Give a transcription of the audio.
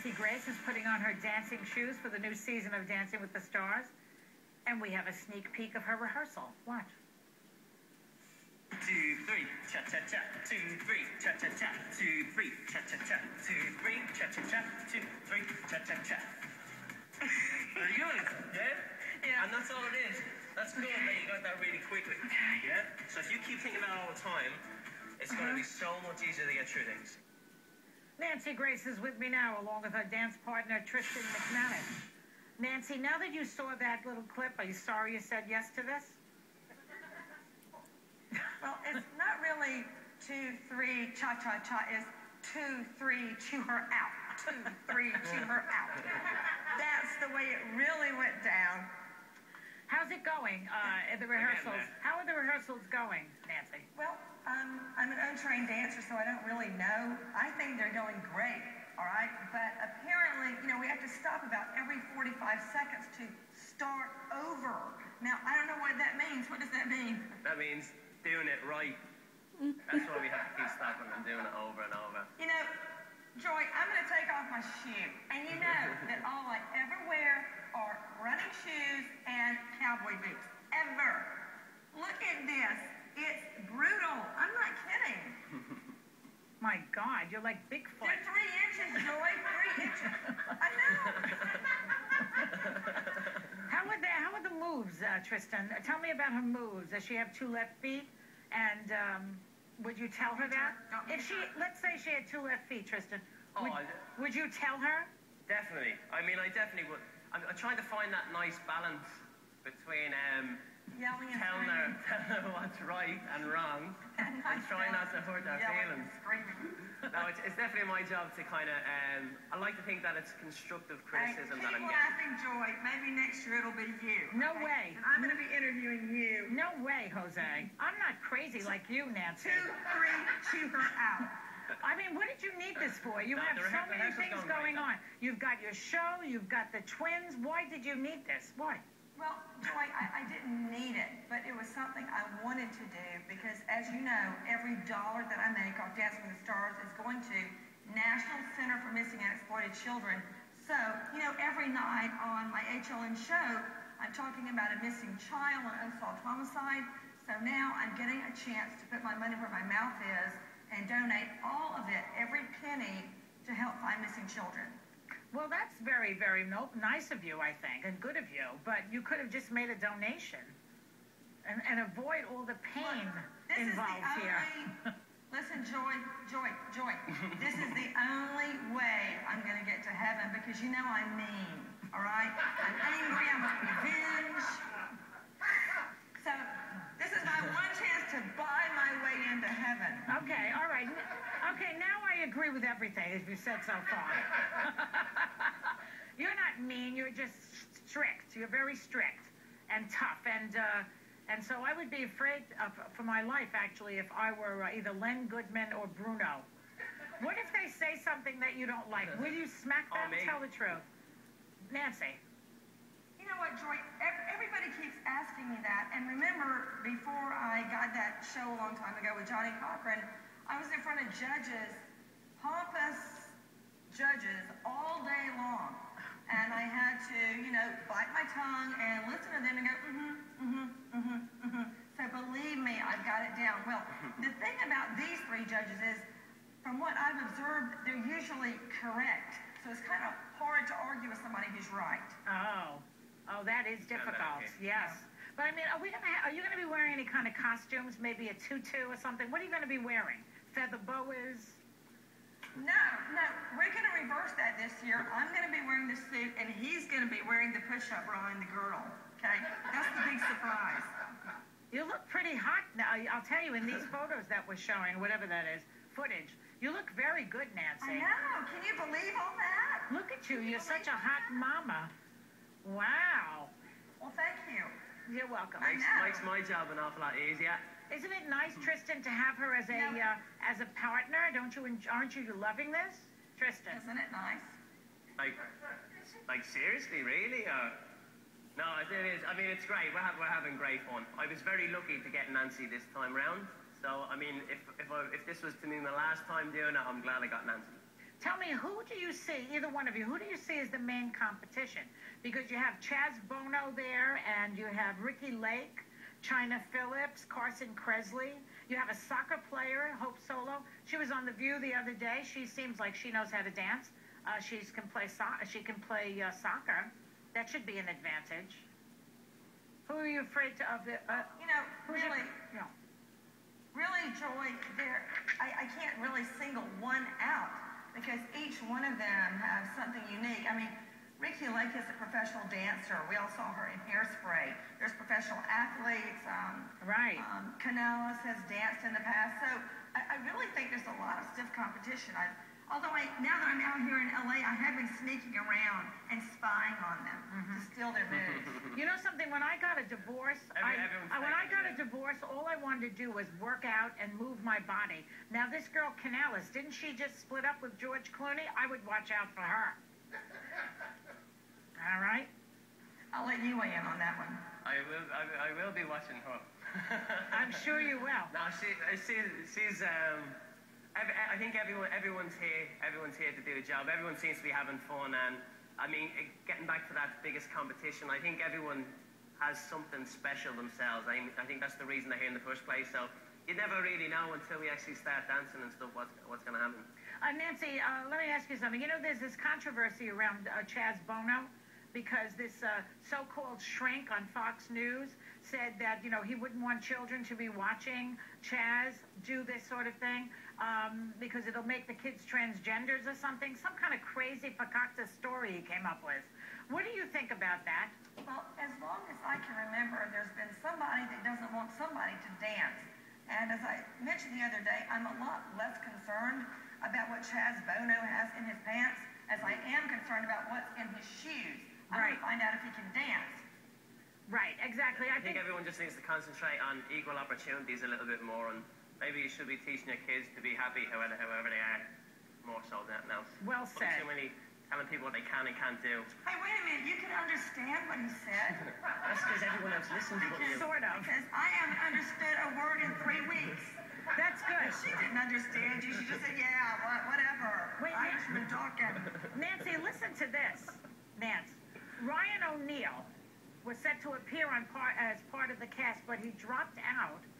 Nancy Grace is putting on her dancing shoes for the new season of Dancing with the Stars. And we have a sneak peek of her rehearsal. Watch. 2, 3, cha-cha-cha, 2, 3, cha-cha-cha, 2, 3, cha-cha-cha, 2, 3, cha-cha-cha, 2, 3, cha-cha-cha. Very good, yeah? Yeah. And that's all it is. That's good that you got that really quickly. Yeah? So if you keep thinking about it all the time, it's going to be so much easier to get through things. Nancy Grace is with me now, along with her dance partner, Tristan McManus. Nancy, now that you saw that little clip, are you sorry you said yes to this? Well, it's not really 2, 3, cha-cha-cha. It's 2, 3, chew her out. 2, 3, chew her out. That's the way it really went down. How's it going at the rehearsals? How are the rehearsals going, Nancy? Well, I'm an untrained dancer, so I don't really know. I think they're going great, all right? But apparently, we have to stop about every 45 seconds to start over. Now, I don't know what that means. What does that mean? That means doing it right. That's why we have to keep stopping and doing it over and over. Joy, I'm going to take off my shoe. And you know that all I ever wear are running shoes and cowboy boots. Ever. Look at this. It's brutal. I'm not kidding. My God, you're like Bigfoot. They're 3 inches, Joy. 3 inches. I know. How are the moves, Tristan? Tell me about her moves. Does she have 2 left feet? And would you tell her that? If let's say she had 2 left feet, Tristan, would you tell her? Definitely. I mean, I definitely would. I'm trying to find that nice balance between yelling and telling her what's right and wrong and trying not to hurt her feelings. No, it's definitely my job to kind of, I like to think that it's constructive criticism that I'm getting. Keep laughing, Joy. Maybe next year it'll be you. No way. And I'm going to be interviewing you. No way, Jose. I'm not crazy like you, Nancy. 2, 3, chew her out. I mean, what did you need this for? You have so many things going on. You've got your show, you've got the twins. Why did you need this? Why? Well, Joy, I didn't need it, but it was something I wanted to do because, as you know, every dollar that I make off Dancing with the Stars is going to National Center for Missing and Exploited Children. So, every night on my HLN show, I'm talking about a missing child, an unsolved homicide. So now I'm getting a chance to put my money where my mouth is and donate all of it, every penny, to help find missing children. Well, that's very, very nice of you, I think, and good of you. But you could have just made a donation and avoid all the pain involved here. Listen, Joy. This is the only way I'm going to get to heaven because I'm mean, all right? I'm angry. I want revenge. So this is my one chance to buy my way into heaven. Okay, all right. Okay, now I agree with everything as you said so far. You're not mean. You're just strict. You're very strict and tough. And so I would be afraid for my life, actually, if I were either Len Goodman or Bruno. What if they say something that you don't like? Will you smack them? Tell the truth. Nancy. You know what, Joy? Everybody keeps asking me that. And remember, before I got that show a long time ago with Johnny Cochran, I was in front of judges, pompous judges, all day long. And I had to, bite my tongue and listen to them and go, So believe me, I've got it down. Well, the thing about these 3 judges is, from what I've observed, they're usually correct. So it's kind of hard to argue with somebody who's right. Oh, that is difficult. Yes. But I mean, are you going to be wearing any kind of costumes? Maybe a tutu or something? What are you going to be wearing? Feather boas? No, we're going to reverse that this year. I'm going to be wearing the suit, and he's going to be wearing the push-up bra and the girdle, okay? That's the big surprise. You look pretty hot now. I'll tell you, in these photos that we're showing, whatever that is, footage, you look very good, Nancy. I know. Can you believe all that? Look at you. You're such a hot mama. Wow. Well, thank you. You're welcome. Makes my job an awful lot easier. Isn't it nice, Tristan, to have her as a partner? Aren't you loving this, Tristan? Isn't it nice? Like seriously, really? No, it is. I mean, it's great. We're having great fun. I was very lucky to get Nancy this time round. So, I mean, if this was to mean the last time doing it, I'm glad I got Nancy. Tell me, who do you see, either one of you, who do you see as the main competition? Because you have Chaz Bono there, and you have Ricky Lake, China Phillips, Carson Kressley. You have a soccer player, Hope Solo. She was on The View the other day. She seems like she knows how to dance. She can play soccer. That should be an advantage. Who are you afraid of? Really, Joy, I can't really single one out because each one of them has something unique. I mean, Ricky Lake is a professional dancer. We all saw her in Hairspray. There's professional athletes. Right. Canales has danced in the past. So I really think there's a lot of stiff competition. Now that I'm out here in LA, I have been sneaking around and spying on them to steal their moves. You know something? When I got a divorce, all I wanted to do was work out and move my body. Now this girl Canales, didn't she just split up with George Clooney? I would watch out for her. All right. I'll let you weigh in on that one. I will be watching her. I'm sure you will. No, she's. I think everyone's here to do the job. Everyone seems to be having fun, and I mean, getting back to that biggest competition, I think everyone has something special themselves. I think that's the reason they're here in the first place. So you never really know until we actually start dancing and stuff what's going to happen. Nancy, let me ask you something. You know, there's this controversy around Chaz Bono because this so-called shrink on Fox News said that, you know, he wouldn't want children to be watching Chaz do this sort of thing because it'll make the kids transgenders or something. Some kind of crazy fakakta story he came up with. What do you think about that? Well, as long as I can remember, there's been somebody that doesn't want somebody to dance. And as I mentioned the other day, I'm a lot less concerned about what Chaz Bono has in his pants as I am concerned about what's in his shoes. I want to find out if he can dance. Right, exactly. I think everyone just needs to concentrate on equal opportunities a little bit more, and maybe you should be teaching your kids to be happy however they are, more so than anything else. Well said. Too many telling people what they can and can't do. Hey, wait a minute. You can understand what he said? That's because everyone else listens to you. Sort of. Because I haven't understood a word in 3 weeks. That's good. She didn't understand you. She just said, yeah, whatever. Wait, I've been talking. Nancy, listen to this. Nance, Ryan O'Neal was set to appear as part of the cast, but he dropped out